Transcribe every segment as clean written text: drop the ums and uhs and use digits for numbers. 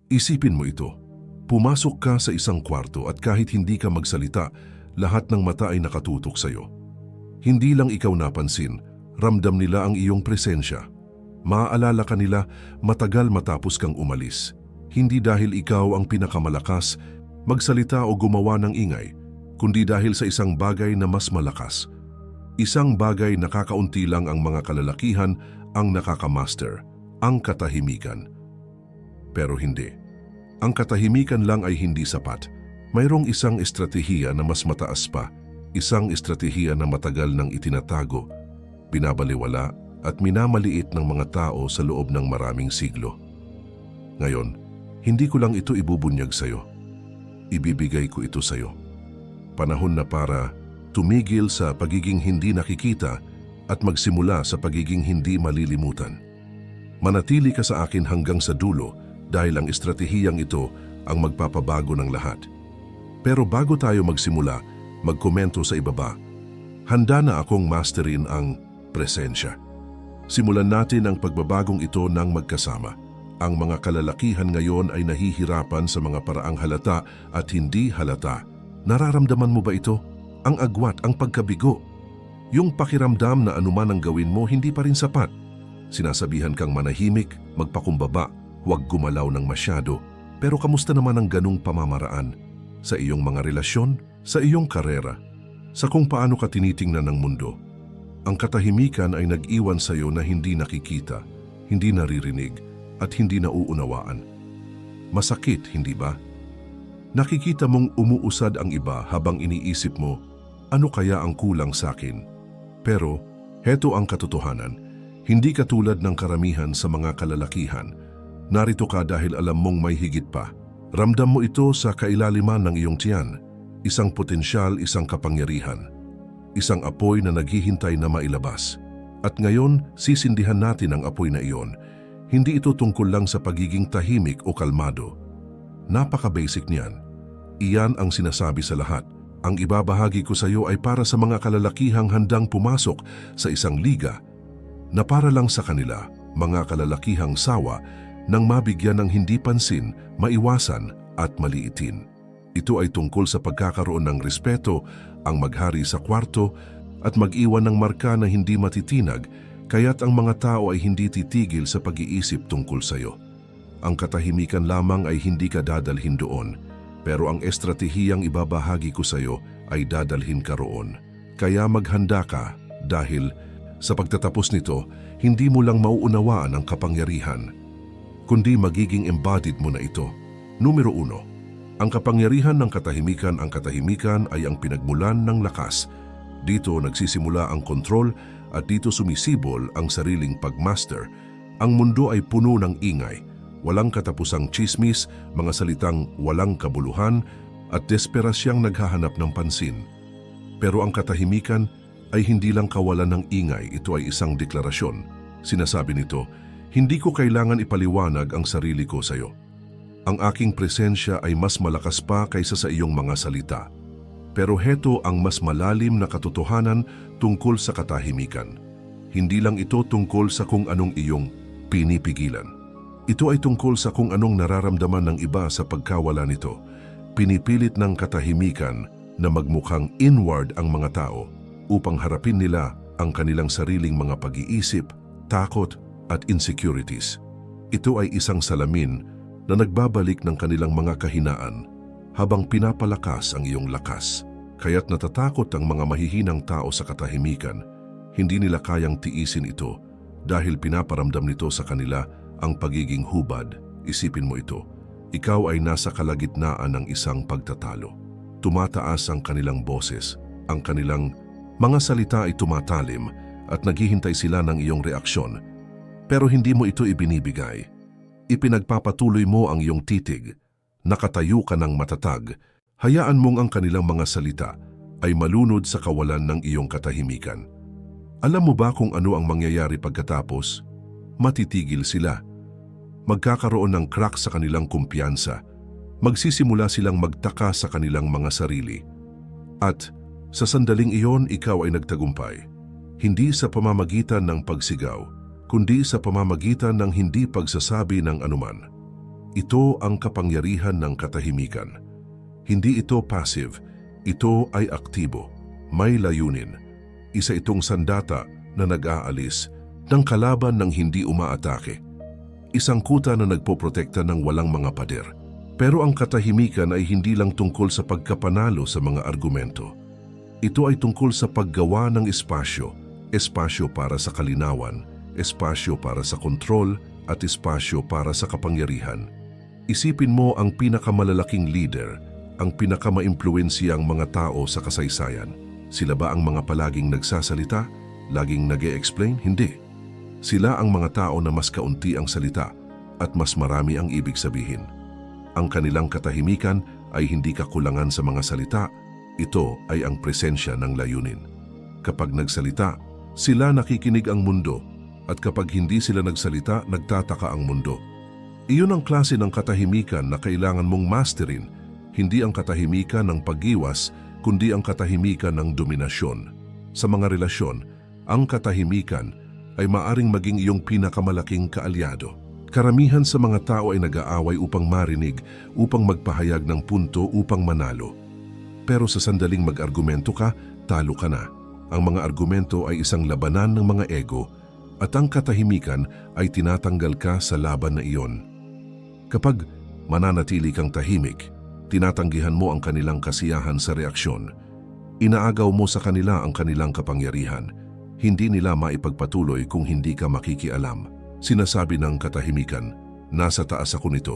Isipin mo ito. Pumasok ka sa isang kwarto at kahit hindi ka magsalita, lahat ng mata ay nakatutok sa iyo. Hindi lang ikaw napansin, ramdam nila ang iyong presensya. Maaalala ka nila matagal matapos kang umalis. Hindi dahil ikaw ang pinakamalakas, magsalita o gumawa ng ingay, kundi dahil sa isang bagay na mas malakas. Isang bagay na kakaunti lang ang mga kalalakihan ang nakakamaster, ang katahimikan. Pero hindi. Ang katahimikan lang ay hindi sapat. Mayroong isang estratehiya na mas mataas pa, isang estratehiya na matagal nang itinatago, binabaliwala at minamaliit ng mga tao sa loob ng maraming siglo. Ngayon, hindi ko lang ito ibubunyag sa iyo. Ibibigay ko ito sa iyo. Panahon na para tumigil sa pagiging hindi nakikita at magsimula sa pagiging hindi malilimutan. Manatili ka sa akin hanggang sa dulo dahil ang estratehiyang ito ang magpapabago ng lahat. Pero bago tayo magsimula, magkomento sa ibaba. Handa na akong masterin ang presensya. Simulan natin ang pagbabagong ito ng magkasama. Ang mga kalalakihan ngayon ay nahihirapan sa mga paraang halata at hindi halata. Nararamdaman mo ba ito? Ang agwat, ang pagkabigo. Yung pakiramdam na anuman ang gawin mo, hindi pa rin sapat. Sinasabihan kang manahimik, magpakumbaba, huwag gumalaw ng masyado. Pero kamusta naman ang ganung pamamaraan? Sa iyong mga relasyon, sa iyong karera, sa kung paano ka tinitingnan ng mundo. Ang katahimikan ay nag-iwan sa iyo na hindi nakikita, hindi naririnig, at hindi nauunawaan. Masakit, hindi ba? Nakikita mong umuusad ang iba habang iniisip mo, ano kaya ang kulang sa akin? Pero, heto ang katotohanan, hindi ka tulad ng karamihan sa mga kalalakihan. Narito ka dahil alam mong may higit pa. Ramdam mo ito sa kailaliman ng iyong tiyan. Isang potensyal, isang kapangyarihan. Isang apoy na naghihintay na mailabas. At ngayon, sisindihan natin ang apoy na iyon. Hindi ito tungkol lang sa pagiging tahimik o kalmado. Napaka-basic niyan. Iyan ang sinasabi sa lahat. Ang ibabahagi ko sa iyo ay para sa mga kalalakihang handang pumasok sa isang liga na para lang sa kanila, mga kalalakihang sawa, nang mabigyan ng hindi pansin, maiwasan at maliitin. Ito ay tungkol sa pagkakaroon ng respeto, ang maghari sa kwarto at mag-iwan ng marka na hindi matitinag, kaya't ang mga tao ay hindi titigil sa pag-iisip tungkol sa iyo. Ang katahimikan lamang ay hindi ka dadalhin doon, pero ang estratehiyang ibabahagi ko sa iyo ay dadalhin ka roon. Kaya maghanda ka dahil sa pagtatapos nito, hindi mo lang mauunawaan ang kapangyarihan, kundi magiging embodied mo na ito. Numero 1. Ang kapangyarihan ng katahimikan. Ang katahimikan ay ang pinagmulan ng lakas. Dito nagsisimula ang kontrol at dito sumisibol ang sariling pagmaster. Ang mundo ay puno ng ingay, walang katapusang chismis, mga salitang walang kabuluhan at desperasyang naghahanap ng pansin. Pero ang katahimikan ay hindi lang kawalan ng ingay, ito ay isang deklarasyon. Sinasabi nito, hindi ko kailangan ipaliwanag ang sarili ko sa iyo. Ang aking presensya ay mas malakas pa kaysa sa iyong mga salita. Pero heto ang mas malalim na katotohanan tungkol sa katahimikan. Hindi lang ito tungkol sa kung anong iyong pinipigilan. Ito ay tungkol sa kung anong nararamdaman ng iba sa pagkawala nito. Pinipilit ng katahimikan na magmukhang inward ang mga tao upang harapin nila ang kanilang sariling mga pag-iisip, takot at insecurities. Ito ay isang salamin na nagbabalik ng kanilang mga kahinaan habang pinapalakas ang iyong lakas. Kaya't natatakot ang mga mahihinang tao sa katahimikan. Hindi nila kayang tiisin ito dahil pinaparamdam nito sa kanila ang pagiging hubad. Isipin mo ito. Ikaw ay nasa kalagitnaan ng isang pagtatalo. Tumataas ang kanilang boses, ang kanilang mga salita ay tumatalim at naghihintay sila ng iyong reaksyon. Pero hindi mo ito ibinibigay. Ipinagpapatuloy mo ang iyong titig. Nakatayo ka ng matatag. Hayaan mong ang kanilang mga salita ay malunod sa kawalan ng iyong katahimikan. Alam mo ba kung ano ang mangyayari pagkatapos? Matitigil sila. Magkakaroon ng crack sa kanilang kumpiyansa. Magsisimula silang magtaka sa kanilang mga sarili. At sa sandaling iyon, ikaw ay nagtagumpay. Hindi sa pamamagitan ng pagsigaw, kundi sa pamamagitan ng hindi pagsasabi ng anuman. Ito ang kapangyarihan ng katahimikan. Hindi ito passive, ito ay aktibo, may layunin. Isa itong sandata na nag-aalis ng kalaban ng hindi umaatake. Isang kuta na nagpoprotekta ng walang mga pader. Pero ang katahimikan ay hindi lang tungkol sa pagkapanalo sa mga argumento. Ito ay tungkol sa paggawa ng espasyo, espasyo para sa kalinawan, espasyo para sa kontrol, at espasyo para sa kapangyarihan. Isipin mo ang pinakamalalaking leader, ang pinakamaimpluwensyang mga tao sa kasaysayan. Sila ba ang mga palaging nagsasalita, laging nag-e-explain? Hindi. Sila ang mga tao na mas kaunti ang salita at mas marami ang ibig sabihin. Ang kanilang katahimikan ay hindi kakulangan sa mga salita, ito ay ang presensya ng layunin. Kapag nagsalita, sila nakikinig ang mundo, at kapag hindi sila nagsalita, nagtataka ang mundo. Iyon ang klase ng katahimikan na kailangan mong masterin, hindi ang katahimikan ng pag-iwas, kundi ang katahimikan ng dominasyon. Sa mga relasyon, ang katahimikan ay maaring maging iyong pinakamalaking kaalyado. Karamihan sa mga tao ay nag-aaway upang marinig, upang magpahayag ng punto, upang manalo. Pero sa sandaling mag-argumento ka, talo ka na. Ang mga argumento ay isang labanan ng mga ego, at ang katahimikan ay tinatanggal ka sa laban na iyon. Kapag mananatili kang tahimik, tinatanggihan mo ang kanilang kasiyahan sa reaksyon. Inaagaw mo sa kanila ang kanilang kapangyarihan. Hindi nila maipagpatuloy kung hindi ka makikialam. Sinasabi ng katahimikan, nasa taas ako nito,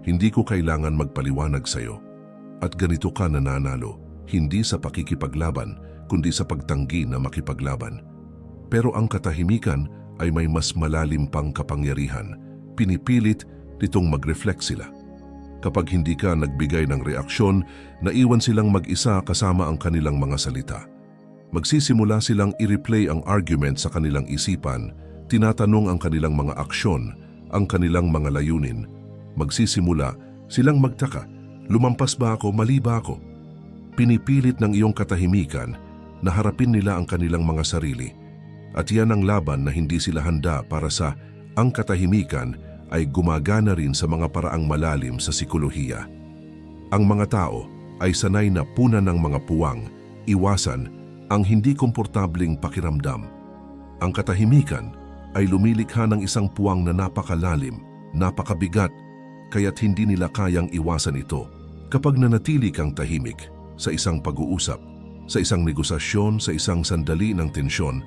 hindi ko kailangan magpaliwanag sa iyo. At ganito ka nananalo, hindi sa pakikipaglaban, kundi sa pagtanggi na makipaglaban. Pero ang katahimikan ay may mas malalim pang kapangyarihan. Pinipilit nitong mag-reflect sila. Kapag hindi ka nagbigay ng reaksyon, naiwan silang mag-isa kasama ang kanilang mga salita. Magsisimula silang i-replay ang argument sa kanilang isipan, tinatanong ang kanilang mga aksyon, ang kanilang mga layunin. Magsisimula silang magtaka, lumampas ba ako, mali ba ako? Pinipilit ng iyong katahimikan na harapin nila ang kanilang mga sarili. At yan ang laban na hindi sila handa para sa ang katahimikan ay gumagana rin sa mga paraang malalim sa sikolohiya. Ang mga tao ay sanay na punan ng mga puwang, iwasan ang hindi komportabling pakiramdam. Ang katahimikan ay lumilikha ng isang puwang na napakalalim, napakabigat, kaya't hindi nila kayang iwasan ito. Kapag nanatili kang tahimik sa isang pag-uusap, sa isang negosasyon, sa isang sandali ng tensyon,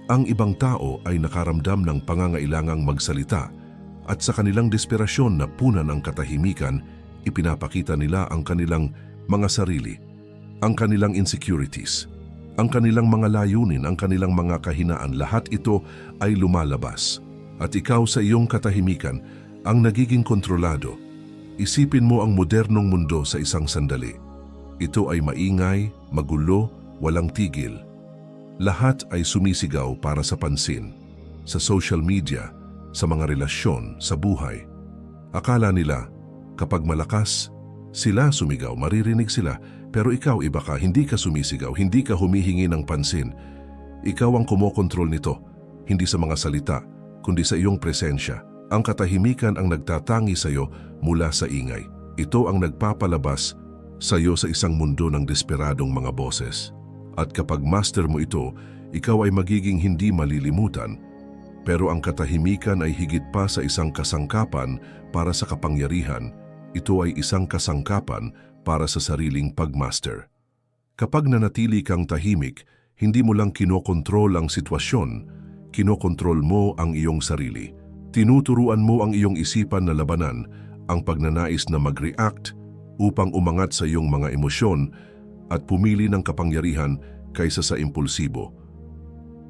ang ibang tao ay nakaramdam ng pangangailangang magsalita at sa kanilang desperasyon na punan ang katahimikan, ipinapakita nila ang kanilang mga sarili, ang kanilang insecurities, ang kanilang mga layunin, ang kanilang mga kahinaan, lahat ito ay lumalabas. At ikaw sa iyong katahimikan ang nagiging kontrolado. Isipin mo ang modernong mundo sa isang sandali. Ito ay maingay, magulo, walang tigil. Lahat ay sumisigaw para sa pansin. Sa social media, sa mga relasyon, sa buhay. Akala nila, kapag malakas, sila sumigaw, maririnig sila. Pero ikaw iba ka, hindi ka sumisigaw, hindi ka humihingi ng pansin. Ikaw ang kumokontrol nito, hindi sa mga salita, kundi sa iyong presensya. Ang katahimikan ang nagtatangi sa iyo mula sa ingay. Ito ang nagpapalabas sa iyo sa isang mundo ng desperadong mga boses. At kapag master mo ito, ikaw ay magiging hindi malilimutan. Pero ang katahimikan ay higit pa sa isang kasangkapan para sa kapangyarihan. Ito ay isang kasangkapan para sa sariling pagmaster. Kapag nanatili kang tahimik, hindi mo lang kinokontrol ang sitwasyon, kinokontrol mo ang iyong sarili. Tinuturuan mo ang iyong isipan na labanan ang pagnanais na mag-react upang umangat sa iyong mga emosyon at pumili ng kapangyarihan kaysa sa impulsibo.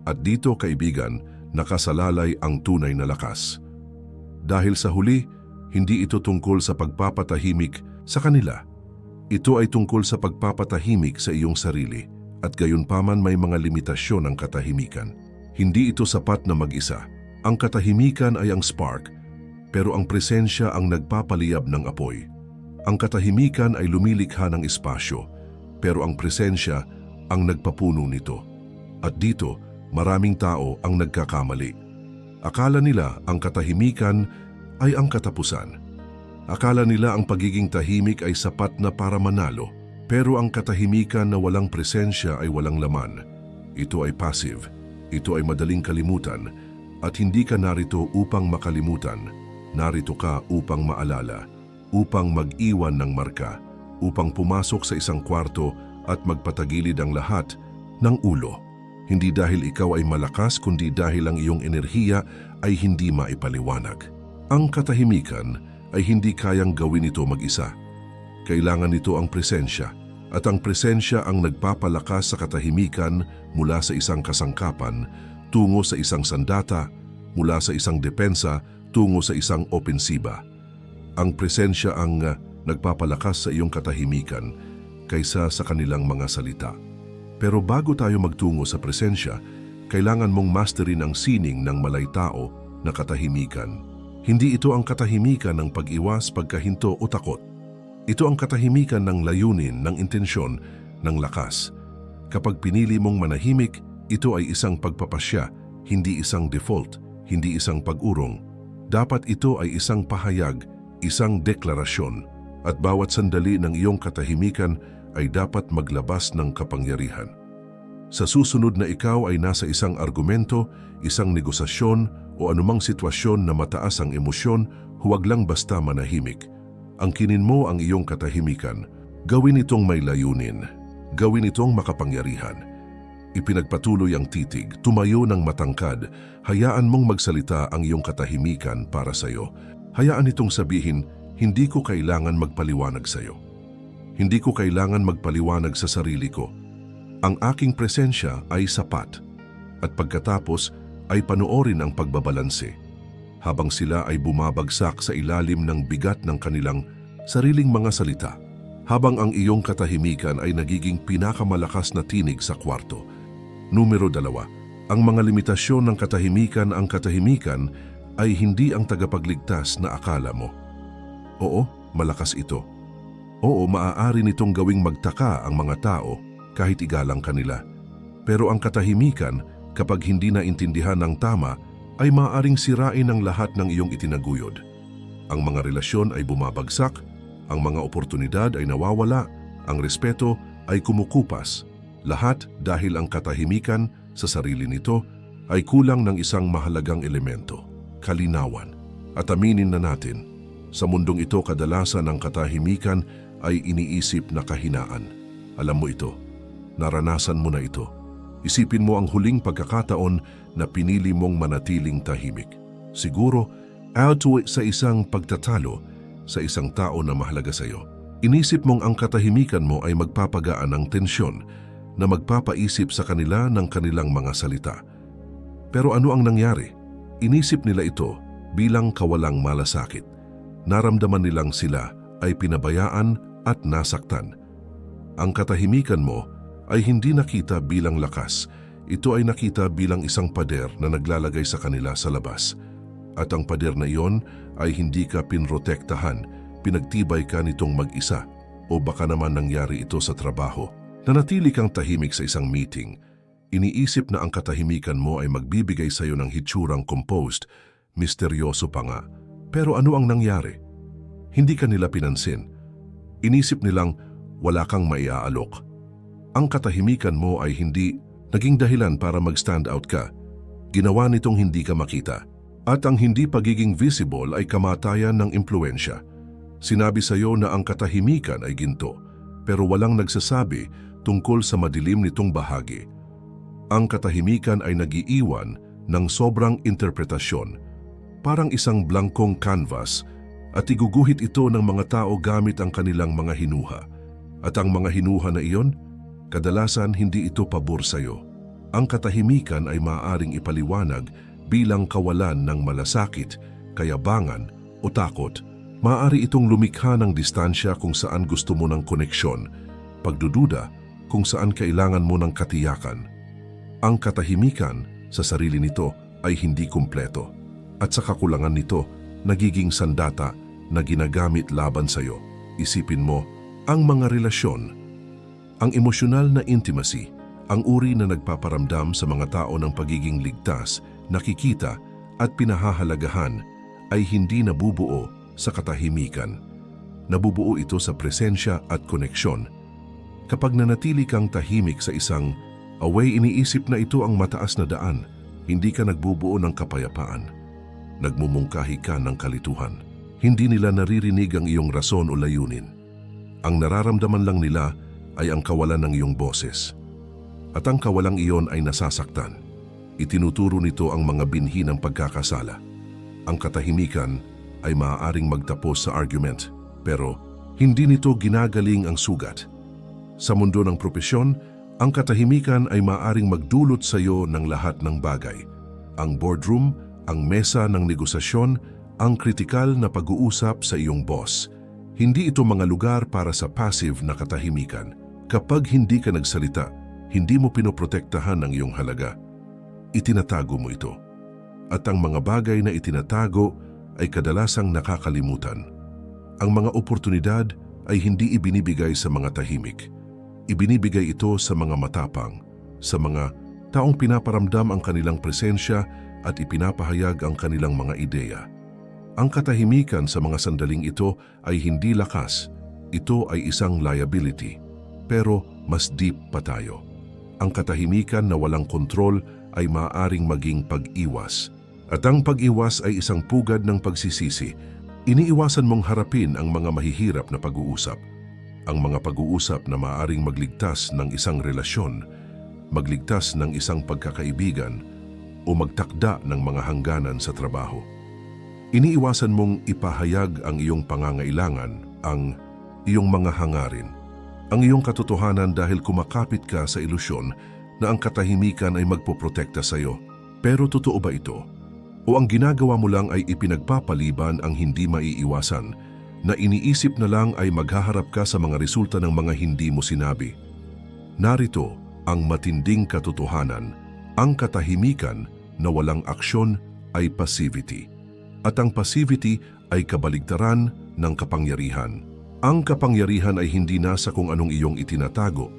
At dito, kaibigan, nakasalalay ang tunay na lakas. Dahil sa huli, hindi ito tungkol sa pagpapatahimik sa kanila. Ito ay tungkol sa pagpapatahimik sa iyong sarili at gayunpaman may mga limitasyon ang katahimikan. Hindi ito sapat na mag-isa. Ang katahimikan ay ang spark, pero ang presensya ang nagpapaliyab ng apoy. Ang katahimikan ay lumilikha ng espasyo, pero ang presensya ang nagpapuno nito. At dito, maraming tao ang nagkakamali. Akala nila ang katahimikan ay ang katapusan. Akala nila ang pagiging tahimik ay sapat na para manalo, pero ang katahimikan na walang presensya ay walang laman. Ito ay passive, ito ay madaling kalimutan, at hindi ka narito upang makalimutan. Narito ka upang maalala, upang mag-iwan ng marka, upang pumasok sa isang kwarto at magpatagilid ang lahat ng ulo. Hindi dahil ikaw ay malakas, kundi dahil ang iyong enerhiya ay hindi maipaliwanag. Ang katahimikan ay hindi kayang gawin ito mag-isa. Kailangan nito ang presensya, at ang presensya ang nagpapalakas sa katahimikan mula sa isang kasangkapan tungo sa isang sandata, mula sa isang depensa tungo sa isang opensiba. Ang presensya ang nagpapalakas sa iyong katahimikan kaysa sa kanilang mga salita. Pero bago tayo magtungo sa presensya, kailangan mong masterin ang sining ng malaytao na katahimikan. Hindi ito ang katahimikan ng pag-iwas, pagkahinto o takot. Ito ang katahimikan ng layunin, ng intensyon, ng lakas. Kapag pinili mong manahimik, ito ay isang pagpapasya, hindi isang default, hindi isang pag-urong. Dapat ito ay isang pahayag, isang deklarasyon, at bawat sandali ng iyong katahimikan ay dapat maglabas ng kapangyarihan. Sa susunod na ikaw ay nasa isang argumento, isang negosasyon, o anumang sitwasyon na mataas ang emosyon, huwag lang basta manahimik. Angkinin mo ang iyong katahimikan. Gawin itong may layunin. Gawin itong makapangyarihan. Ipinagpatuloy ang titig, tumayo ng matangkad. Hayaan mong magsalita ang iyong katahimikan para sa iyo. Hayaan itong sabihin, hindi ko kailangan magpaliwanag sa iyo. Hindi ko kailangan magpaliwanag sa sarili ko. Ang aking presensya ay sapat. At pagkatapos, ay panoorin ang pagbabalanse habang sila ay bumabagsak sa ilalim ng bigat ng kanilang sariling mga salita, habang ang iyong katahimikan ay nagiging pinakamalakas na tinig sa kwarto. Numero 2, ang mga limitasyon ng katahimikan. Ang katahimikan ay hindi ang tagapagligtas na akala mo. Oo, malakas ito. Oo, maaari nitong gawing magtaka ang mga tao kahit igalang kanila. Pero ang katahimikan, kapag hindi naintindihan ng tama, ay maaaring sirain ang lahat ng iyong itinaguyod. Ang mga relasyon ay bumabagsak, ang mga oportunidad ay nawawala, ang respeto ay kumukupas. Lahat dahil ang katahimikan sa sarili nito ay kulang ng isang mahalagang elemento, kalinawan. At aminin na natin, sa mundong ito kadalasan ang katahimikan ay iniisip na kahinaan. Alam mo ito, naranasan mo na ito. Isipin mo ang huling pagkakataon na pinili mong manatiling tahimik. Siguro, sa isang pagtatalo sa isang tao na mahalaga sa iyo. Inisip mong ang katahimikan mo ay magpapagaan ng tensyon na magpapaisip sa kanila ng kanilang mga salita. Pero ano ang nangyari? Inisip nila ito bilang kawalang malasakit. Naramdaman nilang sila ay pinabayaan at nasaktan. Ang katahimikan mo ay hindi nakita bilang lakas. Ito ay nakita bilang isang pader na naglalagay sa kanila sa labas. At ang pader na iyon ay hindi ka pinrotektahan, pinagtibay ka nitong mag-isa. O baka naman nangyari ito sa trabaho. Nanatili kang tahimik sa isang meeting. Iniisip na ang katahimikan mo ay magbibigay sa iyo ng hitsurang composed, misteryoso pa nga. Pero ano ang nangyari? Hindi ka nila pinansin. Inisip nilang wala kang maiaalok. Ang katahimikan mo ay hindi naging dahilan para mag-stand out ka. Ginawa nitong hindi ka makita. At ang hindi pagiging visible ay kamatayan ng impluensya. Sinabi sa iyo na ang katahimikan ay ginto, pero walang nagsasabi tungkol sa madilim nitong bahagi. Ang katahimikan ay nag-iiwan ng sobrang interpretasyon, parang isang blankong canvas, at iguguhit ito ng mga tao gamit ang kanilang mga hinuha. At ang mga hinuha na iyon, kadalasan hindi ito pabor sa iyo. Ang katahimikan ay maaaring ipaliwanag bilang kawalan ng malasakit, kayabangan o takot. Maaari itong lumikha ng distansya kung saan gusto mo ng koneksyon, pagdududa kung saan kailangan mo ng katiyakan. Ang katahimikan sa sarili nito ay hindi kumpleto, at sa kakulangan nito, nagiging sandata na ginagamit laban sa iyo. Isipin mo, ang mga relasyon, ang emosyonal na intimacy, ang uri na nagpaparamdam sa mga tao ng pagiging ligtas, nakikita at pinahahalagahan ay hindi nabubuo sa katahimikan. Nabubuo ito sa presensya at koneksyon. Kapag nanatili kang tahimik sa isang away, iniisip na ito ang mataas na daan, hindi ka nagbubuo ng kapayapaan. Nagmumungkahi ka ng kalituhan. Hindi nila naririnig ang iyong rason o layunin. Ang nararamdaman lang nila ay ang kawalan ng iyong boses. At ang kawalang iyon ay nasasaktan. Itinuturo nito ang mga binhi ng pagkakasala. Ang katahimikan ay maaaring magtapos sa argument, pero hindi nito ginagaling ang sugat. Sa mundo ng propesyon, ang katahimikan ay maaaring magdulot sa iyo ng lahat ng bagay. Ang boardroom, ang mesa ng negosasyon, ang kritikal na pag-uusap sa iyong boss. Hindi ito mga lugar para sa passive na katahimikan. Kapag hindi ka nagsalita, hindi mo pinoprotektahan ang iyong halaga. Itinatago mo ito. At ang mga bagay na itinatago ay kadalasang nakakalimutan. Ang mga oportunidad ay hindi ibinibigay sa mga tahimik. Ibinibigay ito sa mga matapang, sa mga taong pinaparamdam ang kanilang presensya at ipinapahayag ang kanilang mga ideya. Ang katahimikan sa mga sandaling ito ay hindi lakas. Ito ay isang liability. Pero mas deep pa tayo. Ang katahimikan na walang kontrol ay maaaring maging pag-iwas. At ang pag-iwas ay isang pugad ng pagsisisi. Iniiwasan mong harapin ang mga mahihirap na pag-uusap. Ang mga pag-uusap na maaaring magligtas ng isang relasyon, magligtas ng isang pagkakaibigan, o magtakda ng mga hangganan sa trabaho. Iniiwasan mong ipahayag ang iyong pangangailangan, ang iyong mga hangarin, ang iyong katotohanan dahil kumakapit ka sa ilusyon na ang katahimikan ay magpoprotekta sa iyo. Pero totoo ba ito? O ang ginagawa mo lang ay ipinagpapaliban ang hindi maiiwasan, na iniisip na lang ay maghaharap ka sa mga resulta ng mga hindi mo sinabi? Narito ang matinding katotohanan. Ang katahimikan na walang aksyon ay passivity. At ang passivity ay kabaligtaran ng kapangyarihan. Ang kapangyarihan ay hindi nasa kung anong iyong itinatago,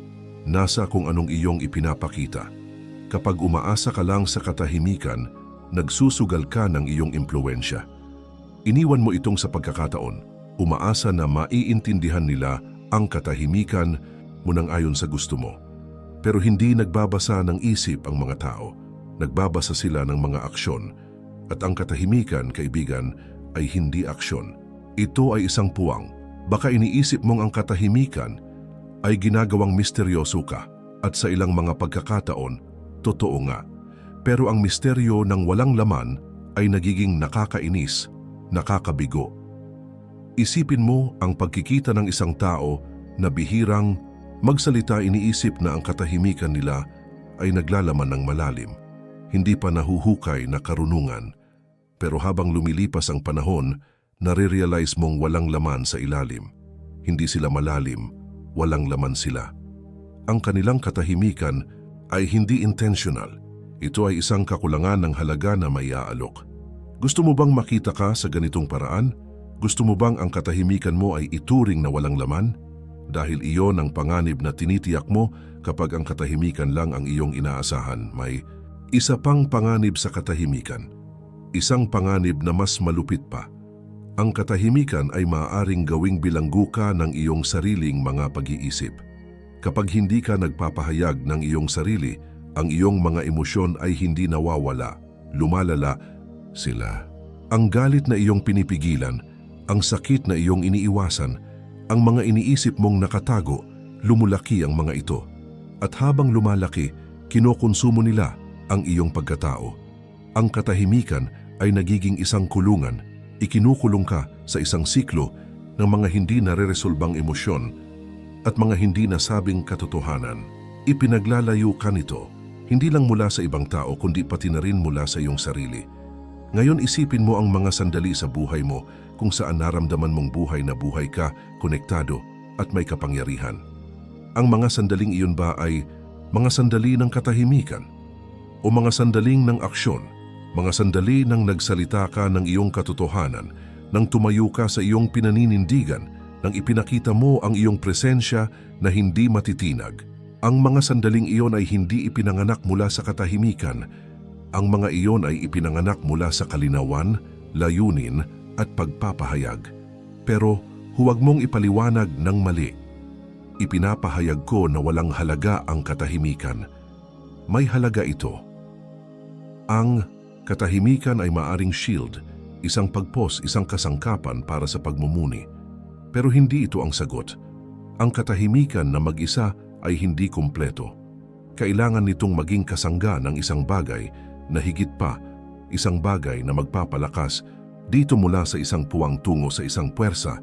nasa kung anong iyong ipinapakita. Kapag umaasa ka lang sa katahimikan, nagsusugal ka ng iyong impluwensya. Iniwan mo itong sa pagkakataon, umaasa na maiintindihan nila ang katahimikan mo nang ayon sa gusto mo. Pero hindi nagbabasa ng isip ang mga tao, nagbabasa sila ng mga aksyon. At ang katahimikan, kaibigan, ay hindi aksyon. Ito ay isang puwang. Baka iniisip mong ang katahimikan ay ginagawang misteryoso ka at sa ilang mga pagkakataon, totoo nga. Pero ang misteryo ng walang laman ay nagiging nakakainis, nakakabigo. Isipin mo ang pagkikita ng isang tao na bihirang magsalita, iniisip na ang katahimikan nila ay naglalaman ng malalim. Hindi pa nahuhukay na karunungan. Pero habang lumilipas ang panahon, nare-realize mong walang laman sa ilalim. Hindi sila malalim, walang laman sila. Ang kanilang katahimikan ay hindi intentional. Ito ay isang kakulangan ng halaga na maiaalok. Gusto mo bang makita ka sa ganitong paraan? Gusto mo bang ang katahimikan mo ay ituring na walang laman? Dahil iyon ang panganib na tinitiyak mo kapag ang katahimikan lang ang iyong inaasahan. May isa pang panganib sa katahimikan. Isang panganib na mas malupit pa. Ang katahimikan ay maaaring gawing bilanggo ka ng iyong sariling mga pag-iisip. Kapag hindi ka nagpapahayag ng iyong sarili, ang iyong mga emosyon ay hindi nawawala, lumalala sila. Ang galit na iyong pinipigilan, ang sakit na iyong iniiwasan, ang mga iniisip mong nakatago, lumulaki ang mga ito. At habang lumalaki, kinokonsumo nila ang iyong pagkatao. Ang katahimikan ay nagiging isang kulungan. Ikinukulong ka sa isang siklo ng mga hindi nare-resolbang emosyon at mga hindi nasabing katotohanan. Ipinaglalayo ka nito, hindi lang mula sa ibang tao kundi pati na rin mula sa iyong sarili. Ngayon isipin mo ang mga sandali sa buhay mo kung saan naramdaman mong buhay na buhay ka, konektado at may kapangyarihan. Ang mga sandaling iyon ba ay mga sandali ng katahimikan o mga sandaling ng aksyon? Mga sandali nang nagsalita ka ng iyong katotohanan, nang tumayo ka sa iyong pinaninindigan, nang ipinakita mo ang iyong presensya na hindi matitinag. Ang mga sandaling iyon ay hindi ipinanganak mula sa katahimikan. Ang mga iyon ay ipinanganak mula sa kalinawan, layunin at pagpapahayag. Pero huwag mong ipaliwanag ng mali. Ipinapahayag ko na walang halaga ang katahimikan. May halaga ito. Ang katahimikan ay maaring shield, isang pagpos, isang kasangkapan para sa pagmumuni. Pero hindi ito ang sagot. Ang katahimikan na mag-isa ay hindi kumpleto. Kailangan nitong maging kasangga ng isang bagay na higit pa, isang bagay na magpapalakas dito mula sa isang puwang tungo sa isang puwersa,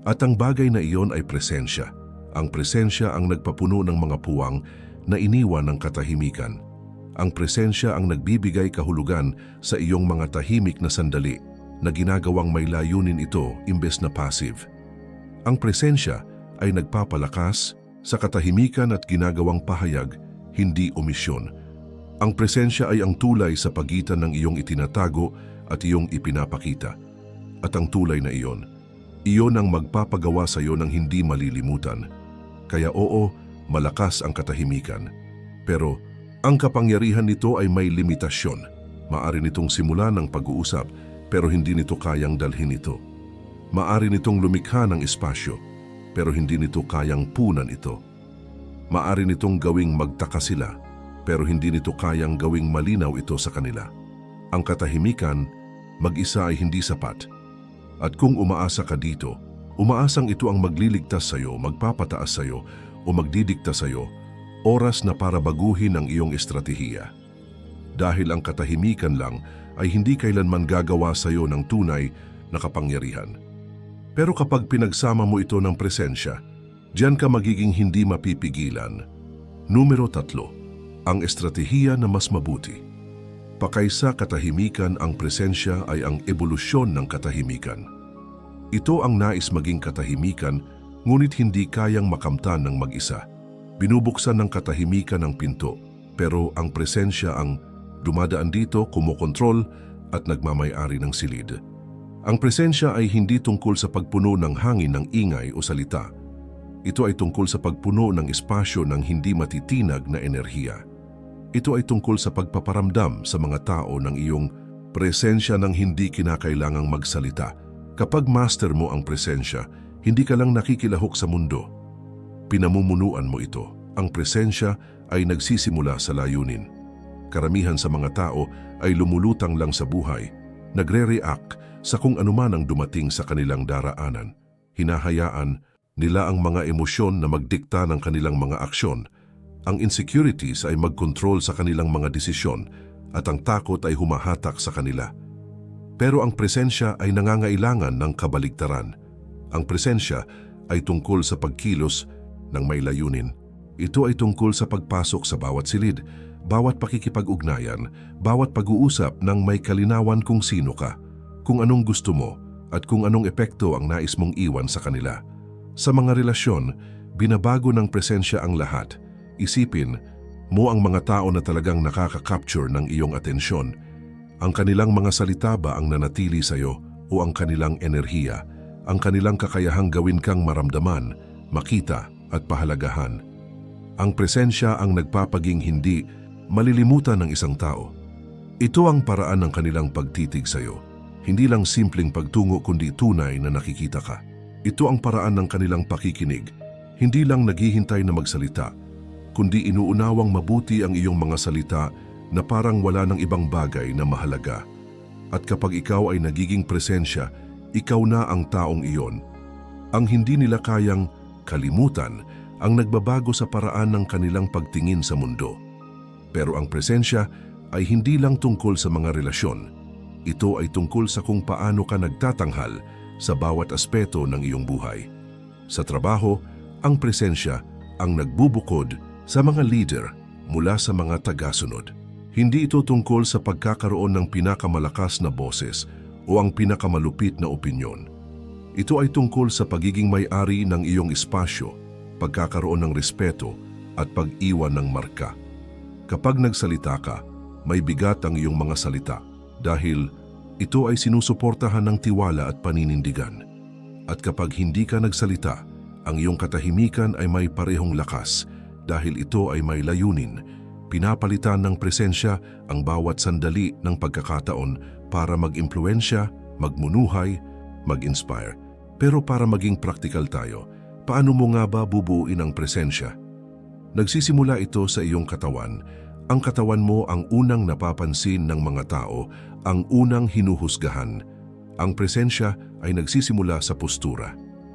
at ang bagay na iyon ay presensya. Ang presensya ang nagpapuno ng mga puwang na iniwan ng katahimikan. Ang presensya ang nagbibigay kahulugan sa iyong mga tahimik na sandali na ginagawang may layunin ito imbes na passive. Ang presensya ay nagpapalakas sa katahimikan at ginagawang pahayag, hindi omisyon. Ang presensya ay ang tulay sa pagitan ng iyong itinatago at iyong ipinapakita. At ang tulay na iyon ang magpapagawa sa iyo ng hindi malilimutan. Kaya oo, malakas ang katahimikan. Pero ang kapangyarihan nito ay may limitasyon. Maari nitong simulan ng pag-uusap, pero hindi nito kayang dalhin ito. Maari nitong lumikha ng espasyo, pero hindi nito kayang punan ito. Maari nitong gawing magtaka sila, pero hindi nito kayang gawing malinaw ito sa kanila. Ang katahimikan, mag-isa ay hindi sapat. At kung umaasa ka dito, umaasang ito ang magliligtas sa iyo, magpapataas sa iyo, o magdidikta sa iyo, oras na para baguhin ang iyong estratehiya. Dahil ang katahimikan lang ay hindi kailanman gagawa sa iyo ng tunay na kapangyarihan. Pero kapag pinagsama mo ito ng presensya, diyan ka magiging hindi mapipigilan. Numero 3, ang estratehiya na mas mabuti. Pakaysa katahimikan, ang presensya ay ang ebolusyon ng katahimikan. Ito ang nais maging katahimikan, ngunit hindi kayang makamtan ng mag-isa. Binubuksan ng katahimikan ang pinto, pero ang presensya ang dumadaan dito, kumokontrol at nagmamay-ari ng silid. Ang presensya ay hindi tungkol sa pagpuno ng hangin ng ingay o salita. Ito ay tungkol sa pagpuno ng espasyo ng hindi matitinag na enerhiya. Ito ay tungkol sa pagpaparamdam sa mga tao ng iyong presensya ng hindi kinakailangang magsalita. Kapag master mo ang presensya, hindi ka lang nakikilahok sa mundo. Pinamumunuan mo ito. Ang presensya ay nagsisimula sa layunin. Karamihan sa mga tao ay lumulutang lang sa buhay, nagre-react sa kung anuman ang dumating sa kanilang daraanan. Hinahayaan nila ang mga emosyon na magdikta ng kanilang mga aksyon. Ang insecurities ay mag-control sa kanilang mga desisyon at ang takot ay humahatak sa kanila. Pero ang presensya ay nangangailangan ng kabaligtaran. Ang presensya ay tungkol sa pagkilos ng may layunin. Ito ay tungkol sa pagpasok sa bawat silid, bawat pakikipag-ugnayan, bawat pag-uusap ng may kalinawan kung sino ka, kung anong gusto mo at kung anong epekto ang nais mong iwan sa kanila. Sa mga relasyon, binabago ng presensya ang lahat. Isipin mo ang mga tao na talagang nakaka-capture ng iyong atensyon. Ang kanilang mga salita ba ang nanatili sa iyo o ang kanilang enerhiya, ang kanilang kakayahang gawin kang maramdaman, makita at pahalagahan. Ang presensya ang nagpapaging hindi malilimutan ng isang tao. Ito ang paraan ng kanilang pagtitig sa iyo. Hindi lang simpleng pagtungo kundi tunay na nakikita ka. Ito ang paraan ng kanilang pakikinig. Hindi lang naghihintay na magsalita, kundi inuunawang mabuti ang iyong mga salita na parang wala ng ibang bagay na mahalaga. At kapag ikaw ay nagiging presensya, ikaw na ang taong iyon. Ang hindi nila kayang kalimutan ang nagbabago sa paraan ng kanilang pagtingin sa mundo. Pero ang presensya ay hindi lang tungkol sa mga relasyon. Ito ay tungkol sa kung paano ka nagtatanghal sa bawat aspeto ng iyong buhay. Sa trabaho, ang presensya ang nagbubukod sa mga leader mula sa mga tagasunod. Hindi ito tungkol sa pagkakaroon ng pinakamalakas na boses o ang pinakamalupit na opinyon. Ito ay tungkol sa pagiging may-ari ng iyong espasyo, pagkakaroon ng respeto at pag-iwan ng marka. Kapag nagsalita ka, may bigat ang iyong mga salita dahil ito ay sinusuportahan ng tiwala at paninindigan. At kapag hindi ka nagsalita, ang iyong katahimikan ay may parehong lakas dahil ito ay may layunin. Pinapalitan ng presensya ang bawat sandali ng pagkakataon para mag-impluwensya, magmunuhay mag-inspire. Pero para maging practical tayo, paano mo nga ba bubuuin ang presensya? Nagsisimula ito sa iyong katawan. Ang katawan mo ang unang napapansin ng mga tao, ang unang hinuhusgahan. Ang presensya ay nagsisimula sa postura.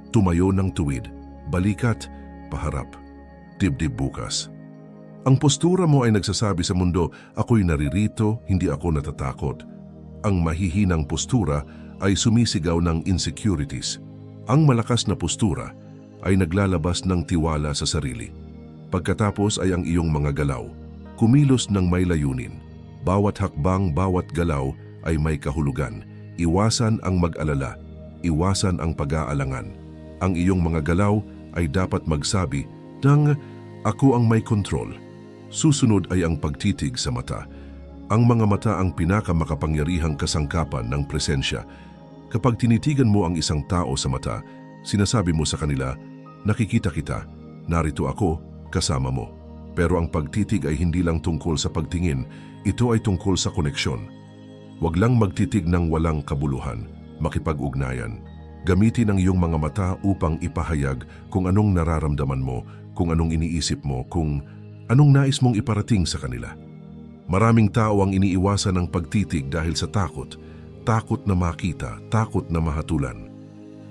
Tumayo ng tuwid, balikat, paharap, dibdib bukas. Ang postura mo ay nagsasabi sa mundo, ako'y naririto, hindi ako natatakot. Ang mahihinang postura ay sumisigaw ng insecurities. Ang malakas na postura ay naglalabas ng tiwala sa sarili. Pagkatapos ay ang iyong mga galaw, kumilos ng may layunin. Bawat hakbang, bawat galaw ay may kahulugan. Iwasan ang mag-alala, iwasan ang pag-aalangan. Ang iyong mga galaw ay dapat magsabi ng ako ang may kontrol. Susunod ay ang pagtitig sa mata. Ang mga mata ang pinakamakapangyarihang kasangkapan ng presensya. Kapag tinitigan mo ang isang tao sa mata, sinasabi mo sa kanila, nakikita kita, narito ako, kasama mo. Pero ang pagtitig ay hindi lang tungkol sa pagtingin, ito ay tungkol sa koneksyon. Huwag lang magtitig ng walang kabuluhan, makipag-ugnayan. Gamitin ang iyong mga mata upang ipahayag kung anong nararamdaman mo, kung anong iniisip mo, kung anong nais mong iparating sa kanila. Maraming tao ang iniiwasan ng pagtitig dahil sa takot. Takot na makita, takot na mahatulan.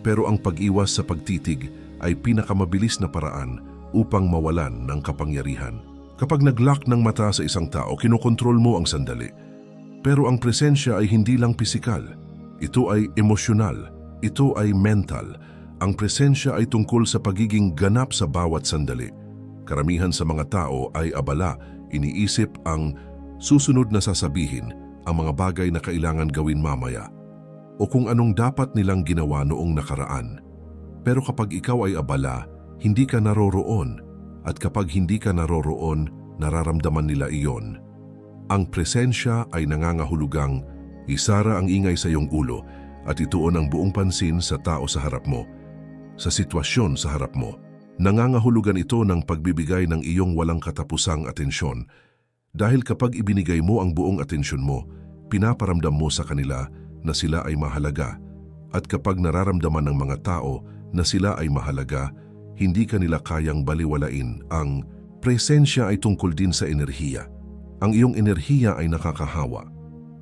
Pero ang pag-iwas sa pagtitig ay pinakamabilis na paraan upang mawalan ng kapangyarihan. Kapag nag-lock ng mata sa isang tao, kinokontrol mo ang sandali. Pero ang presensya ay hindi lang pisikal. Ito ay emosyonal. Ito ay mental. Ang presensya ay tungkol sa pagiging ganap sa bawat sandali. Karamihan sa mga tao ay abala, iniisip ang susunod na sasabihin, ang mga bagay na kailangan gawin mamaya, o kung anong dapat nilang ginawa noong nakaraan. Pero kapag ikaw ay abala, hindi ka naroroon, at kapag hindi ka naroroon, nararamdaman nila iyon. Ang presensya ay nangangahulugang isara ang ingay sa iyong ulo at ituon ang buong pansin sa tao sa harap mo, sa sitwasyon sa harap mo. Nangangahulugan ito ng pagbibigay ng iyong walang katapusang atensyon. Dahil kapag ibinigay mo ang buong atensyon mo, pinaparamdam mo sa kanila na sila ay mahalaga. At kapag nararamdaman ng mga tao na sila ay mahalaga, hindi ka nila kayang baliwalain. Ang presensya ay tungkol din sa enerhiya. Ang iyong enerhiya ay nakakahawa.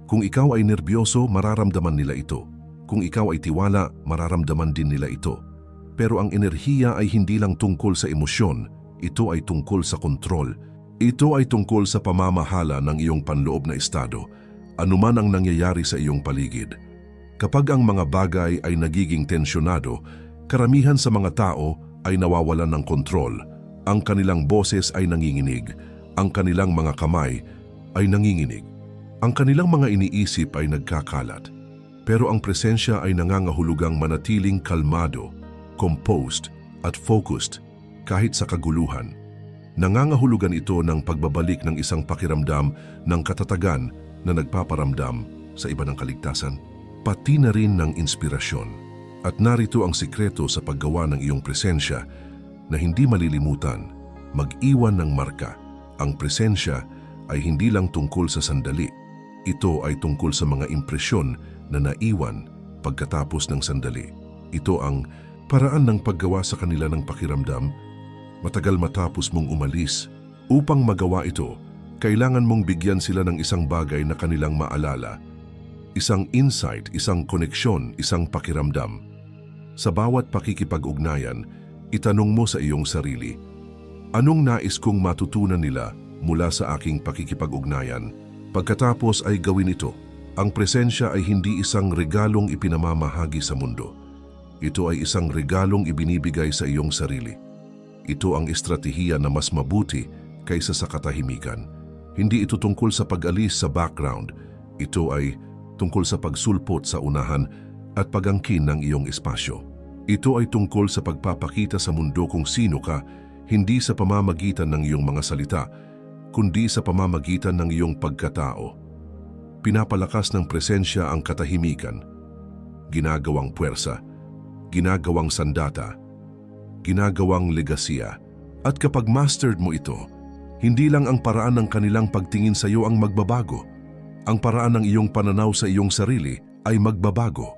Kung ikaw ay nerbyoso, mararamdaman nila ito. Kung ikaw ay tiwala, mararamdaman din nila ito. Pero ang enerhiya ay hindi lang tungkol sa emosyon, ito ay tungkol sa kontrol. Ito ay tungkol sa pamamahala ng iyong panloob na estado, anuman ang nangyayari sa iyong paligid. Kapag ang mga bagay ay nagiging tensyonado, karamihan sa mga tao ay nawawalan ng kontrol. Ang kanilang boses ay nanginginig, ang kanilang mga kamay ay nanginginig, ang kanilang mga iniisip ay nagkakalat. Pero ang presensya ay nangangahulugang manatiling kalmado, composed at focused kahit sa kaguluhan. Nangangahulugan ito ng pagbabalik ng isang pakiramdam ng katatagan na nagpaparamdam sa iba ng kaligtasan, pati na rin ng inspirasyon. At narito ang sikreto sa paggawa ng iyong presensya na hindi malilimutan, mag-iwan ng marka. Ang presensya ay hindi lang tungkol sa sandali. Ito ay tungkol sa mga impresyon na naiwan pagkatapos ng sandali. Ito ang paraan ng paggawa sa kanila ng pakiramdam. Matagal matapos mong umalis. Upang magawa ito, kailangan mong bigyan sila ng isang bagay na kanilang maalala. Isang insight, isang koneksyon, isang pakiramdam. Sa bawat pakikipag-ugnayan, itanong mo sa iyong sarili, anong nais kong matutunan nila mula sa aking pakikipag-ugnayan? Pagkatapos ay gawin ito. Ang presensya ay hindi isang regalong ipinamamahagi sa mundo. Ito ay isang regalong ibinibigay sa iyong sarili. Ito ang estratehiya na mas mabuti kaysa sa katahimikan. Hindi ito tungkol sa pag-alis sa background. Ito ay tungkol sa pagsulpot sa unahan at pag-angkin ng iyong espasyo. Ito ay tungkol sa pagpapakita sa mundo kung sino ka, hindi sa pamamagitan ng iyong mga salita, kundi sa pamamagitan ng iyong pagkatao. Pinapalakas ng presensya ang katahimikan, ginagawang puwersa, ginagawang sandata, ginagawang legasiya. At kapag mastered mo ito, hindi lang ang paraan ng kanilang pagtingin sa iyo ang magbabago. Ang paraan ng iyong pananaw sa iyong sarili ay magbabago.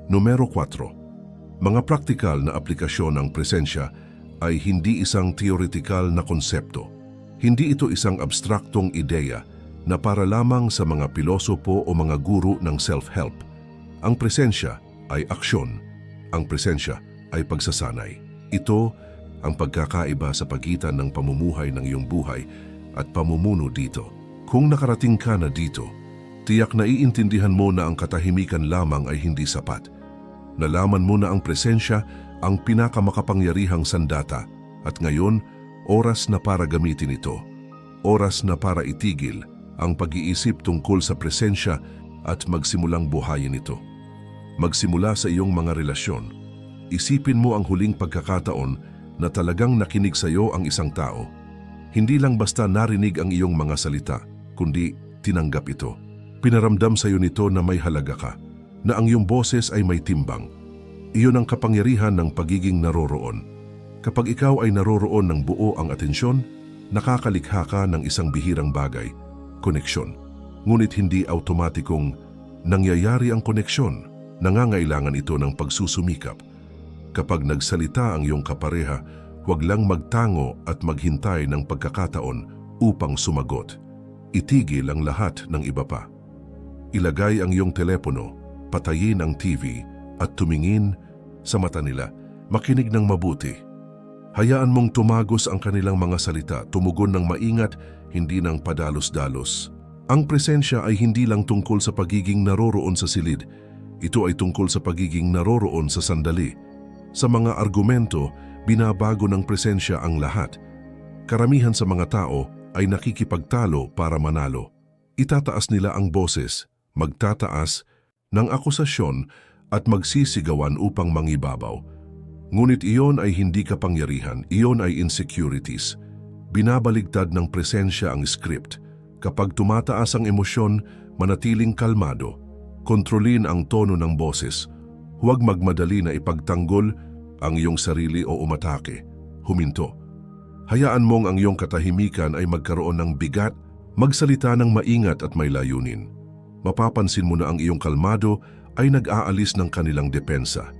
Numero 4. Mga praktikal na aplikasyon ng presensya ay hindi isang theoretical na konsepto. Hindi ito isang abstraktong ideya na para lamang sa mga pilosopo o mga guro ng self-help. Ang presensya ay aksyon. Ang presensya ay pagsasanay. Ito ang pagkakaiba sa pagitan ng pamumuhay ng iyong buhay at pamumuno dito. Kung nakarating ka na dito, tiyak na iintindihan mo na ang katahimikan lamang ay hindi sapat. Nalaman mo na ang presensya ang pinakamakapangyarihang sandata at ngayon, oras na para gamitin ito. Oras na para itigil ang pag-iisip tungkol sa presensya at magsimulang buhayin ito. Magsimula sa iyong mga relasyon. Isipin mo ang huling pagkakataon na talagang nakinig sa iyo ang isang tao. Hindi lang basta narinig ang iyong mga salita, kundi tinanggap ito. Pinaramdam sa iyo nito na may halaga ka, na ang iyong boses ay may timbang. Iyon ang kapangyarihan ng pagiging naroroon. Kapag ikaw ay naroroon ng buo ang atensyon, nakakalikha ka ng isang bihirang bagay, koneksyon. Ngunit hindi automatikong nangyayari ang koneksyon. Nangangailangan ito ng pagsusumikap. Kapag nagsalita ang iyong kapareha, huwag lang magtango at maghintay ng pagkakataon upang sumagot. Itigil ang lahat ng iba pa. Ilagay ang iyong telepono, patayin ang TV at tumingin sa mata nila. Makinig ng mabuti. Hayaan mong tumagos ang kanilang mga salita, tumugon ng maingat, hindi ng padalos-dalos. Ang presensya ay hindi lang tungkol sa pagiging naroroon sa silid. Ito ay tungkol sa pagiging naroroon sa sandali. Sa mga argumento, binabago ng presensya ang lahat. Karamihan sa mga tao ay nakikipagtalo para manalo. Itataas nila ang boses, magtataas ng akusasyon at magsisigawan upang mangibabaw. Ngunit iyon ay hindi kapangyarihan, iyon ay insecurities. Binabaligtad ng presensya ang script. Kapag tumataas ang emosyon, manatiling kalmado. Kontrolin ang tono ng boses. Huwag magmadali na ipagtanggol ang iyong sarili o umatake. Huminto. Hayaan mong ang iyong katahimikan ay magkaroon ng bigat, magsalita ng maingat at may layunin. Mapapansin mo na ang iyong kalmado ay nag-aalis ng kanilang depensa.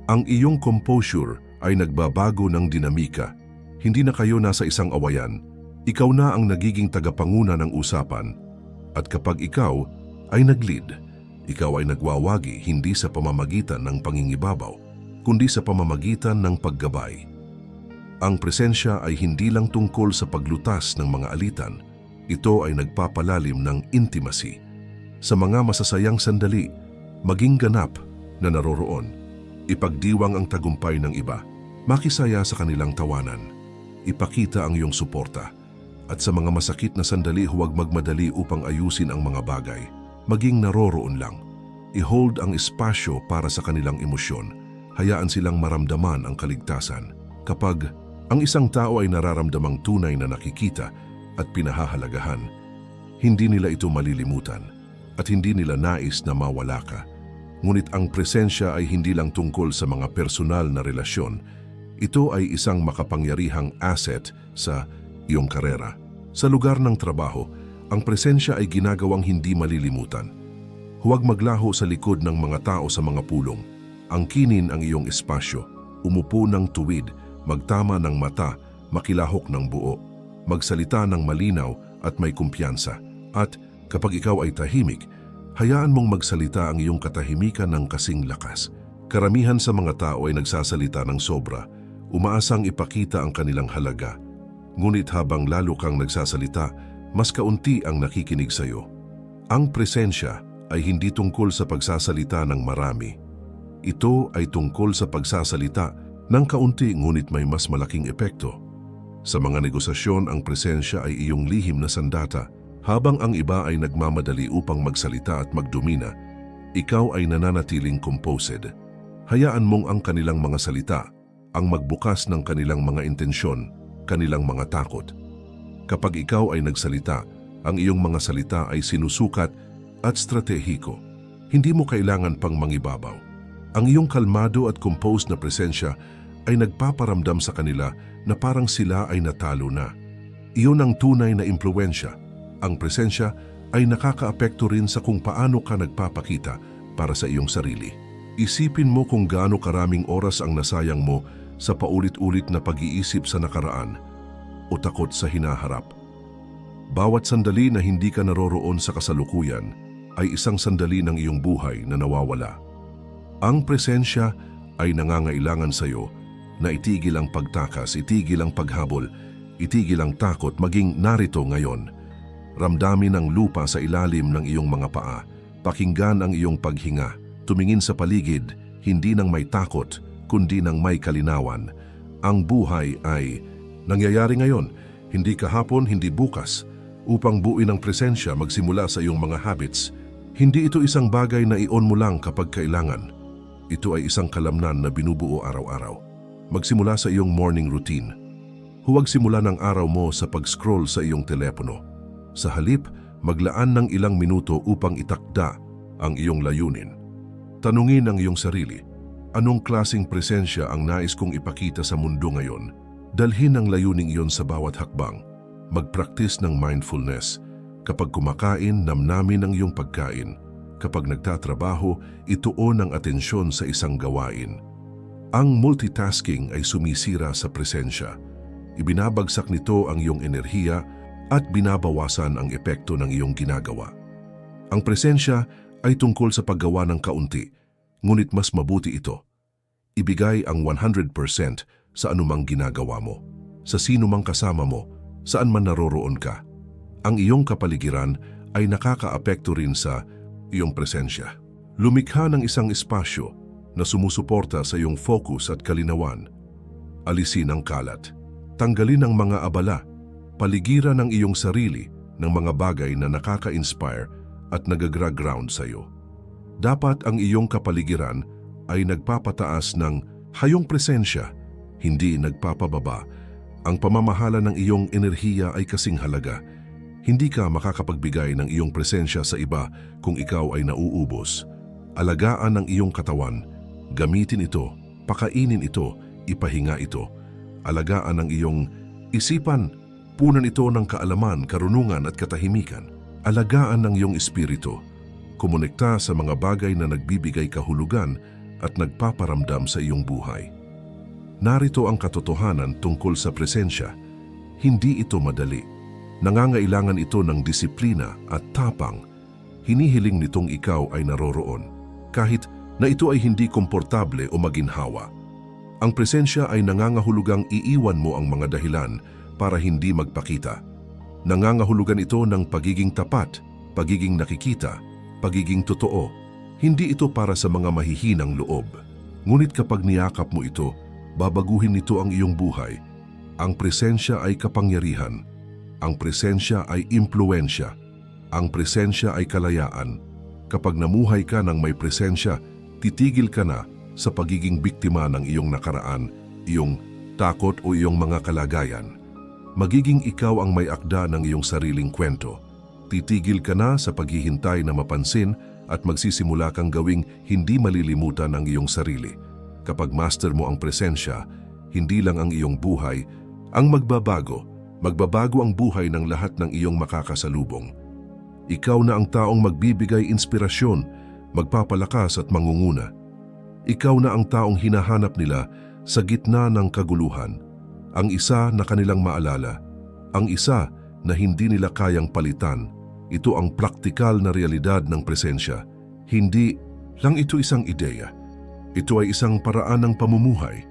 Ang iyong composure ay nagbabago ng dinamika. Hindi na kayo nasa isang awayan. Ikaw na ang nagiging tagapanguna ng usapan. At kapag ikaw ay nag-lead, ikaw ay nagwawagi hindi sa pamamagitan ng pangingibabaw, kundi sa pamamagitan ng paggabay. Ang presensya ay hindi lang tungkol sa paglutas ng mga alitan. Ito ay nagpapalalim ng intimacy. Sa mga masasayang sandali, maging ganap na naroroon. Ipagdiwang ang tagumpay ng iba. Makisaya sa kanilang tawanan. Ipakita ang iyong suporta. At sa mga masakit na sandali, huwag magmadali upang ayusin ang mga bagay. Maging naroroon lang. I-hold ang espasyo para sa kanilang emosyon. Hayaan silang maramdaman ang kaligtasan. Kapag ang isang tao ay nararamdamang tunay na nakikita at pinahahalagahan, hindi nila ito malilimutan at hindi nila nais na mawala ka. Ngunit ang presensya ay hindi lang tungkol sa mga personal na relasyon. Ito ay isang makapangyarihang asset sa iyong karera. Sa lugar ng trabaho, ang presensya ay ginagawang hindi malilimutan. Huwag maglaho sa likod ng mga tao sa mga pulong. Angkinin ang iyong espasyo. Umupo ng tuwid, magtama ng mata, makilahok ng buo. Magsalita ng malinaw at may kumpiyansa. At kapag ikaw ay tahimik, hayaan mong magsalita ang iyong katahimikan ng kasing lakas. Karamihan sa mga tao ay nagsasalita ng sobra, umaasang ipakita ang kanilang halaga. Ngunit habang lalo kang nagsasalita, mas kaunti ang nakikinig sa iyo. Ang presensya ay hindi tungkol sa pagsasalita ng marami. Ito ay tungkol sa pagsasalita ng kaunti ngunit may mas malaking epekto. Sa mga negosasyon, ang presensya ay iyong lihim na sandata. Habang ang iba ay nagmamadali upang magsalita at magdumina, ikaw ay nananatiling composed. Hayaan mong ang kanilang mga salita ang magbukas ng kanilang mga intensyon, kanilang mga takot. Kapag ikaw ay nagsalita, ang iyong mga salita ay sinusukat at stratehiko. Hindi mo kailangan pang mangibabaw. Ang iyong kalmado at composed na presensya ay nagpaparamdam sa kanila na parang sila ay natalo na. Iyon ang tunay na impluwensya. Ang presensya ay nakakaapekto rin sa kung paano ka nagpapakita para sa iyong sarili. Isipin mo kung gaano karaming oras ang nasayang mo sa paulit-ulit na pag-iisip sa nakaraan o takot sa hinaharap. Bawat sandali na hindi ka naroroon sa kasalukuyan ay isang sandali ng iyong buhay na nawawala. Ang presensya ay nangangailangan sa iyo na itigil ang pagtakas, itigil ang paghabol, itigil ang takot, maging narito ngayon. Ramdamin ang lupa sa ilalim ng iyong mga paa, pakinggan ang iyong paghinga, tumingin sa paligid, hindi ng may takot, kundi ng may kalinawan. Ang buhay ay nangyayari ngayon, hindi kahapon, hindi bukas. Upang buuin ang presensya magsimula sa iyong mga habits, hindi ito isang bagay na i-on mo lang kapag kailangan. Ito ay isang kalamnan na binubuo araw-araw. Magsimula sa iyong morning routine. Huwag simula ng araw mo sa pag-scroll sa iyong telepono. Sa halip, maglaan ng ilang minuto upang itakda ang iyong layunin. Tanungin ang iyong sarili, anong klaseng presensya ang nais kong ipakita sa mundo ngayon? Dalhin ang layuning iyon sa bawat hakbang. Mag-practice ng mindfulness. Kapag kumakain, namnamin ang iyong pagkain. Kapag nagtatrabaho, ituon ang atensyon sa isang gawain. Ang multitasking ay sumisira sa presensya. Ibinabagsak nito ang iyong enerhiya at binabawasan ang epekto ng iyong ginagawa. Ang presensya ay tungkol sa paggawa ng kaunti, ngunit mas mabuti ito. Ibigay ang 100% sa anumang ginagawa mo, sa sino mang kasama mo, saan man naroroon ka. Ang iyong kapaligiran ay nakakaapekto rin sa iyong presensya. Lumikha ng isang espasyo na sumusuporta sa iyong focus at kalinawan. Alisin ang kalat. Tanggalin ang mga abala. Paligiran ang iyong sarili ng mga bagay na nakaka-inspire at nagagra-ground sa iyo. Dapat ang iyong kapaligiran ay nagpapataas ng hayong presensya, hindi nagpapababa. Ang pamamahala ng iyong enerhiya ay kasing halaga. Hindi ka makakapagbigay ng iyong presensya sa iba kung ikaw ay nauubos. Alagaan ang iyong katawan. Gamitin ito, pakainin ito, ipahinga ito. Alagaan ang iyong isipan. Punan ito ng kaalaman, karunungan at katahimikan. Alagaan ang iyong espiritu. Kumonekta sa mga bagay na nagbibigay kahulugan at nagpaparamdam sa iyong buhay. Narito ang katotohanan tungkol sa presensya. Hindi ito madali. Nangangailangan ito ng disiplina at tapang. Hinihiling nitong ikaw ay naroroon, kahit na ito ay hindi komportable o maginhawa. Ang presensya ay nangangahulugang iiwan mo ang mga dahilan para hindi magpakita. Nangangahulugan ito ng pagiging tapat, pagiging nakikita, pagiging totoo. Hindi ito para sa mga mahihinang loob. Ngunit kapag niyakap mo ito, babaguhin nito ang iyong buhay. Ang presensya ay kapangyarihan. Ang presensya ay impluwensya. Ang presensya ay kalayaan. Kapag namuhay ka ng may presensya, titigil ka na sa pagiging biktima ng iyong nakaraan, iyong takot o iyong mga kalagayan. Magiging ikaw ang may akda ng iyong sariling kwento. Titigil ka na sa paghihintay na mapansin at magsisimula kang gawing hindi malilimutan ang iyong sarili. Kapag master mo ang presensya, hindi lang ang iyong buhay ang magbabago. Magbabago ang buhay ng lahat ng iyong makakasalubong. Ikaw na ang taong magbibigay inspirasyon, magpapalakas at mangunguna. Ikaw na ang taong hinahanap nila sa gitna ng kaguluhan. Ang isa na kanilang maalala, ang isa na hindi nila kayang palitan. Ito ang praktikal na realidad ng presensya. Hindi lang ito isang ideya. Ito ay isang paraan ng pamumuhay,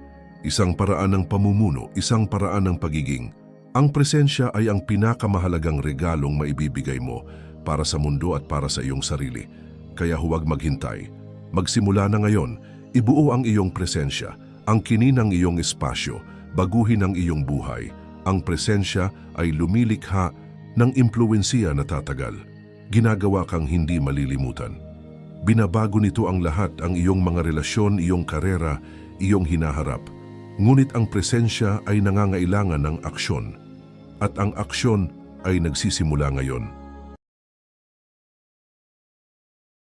isang paraan ng pamumuno, isang paraan ng pagiging. Ang presensya ay ang pinakamahalagang regalong maibibigay mo para sa mundo at para sa iyong sarili. Kaya huwag maghintay. Magsimula na ngayon, ibuo ang iyong presensya, ang kininang iyong espasyo, baguhin ang iyong buhay. Ang presensya ay lumilikha ng impluwensiya na tatagal. Ginagawa kang hindi malilimutan. Binabago nito ang lahat, ang iyong mga relasyon, iyong karera, iyong hinaharap. Ngunit ang presensya ay nangangailangan ng aksyon. At ang aksyon ay nagsisimula ngayon.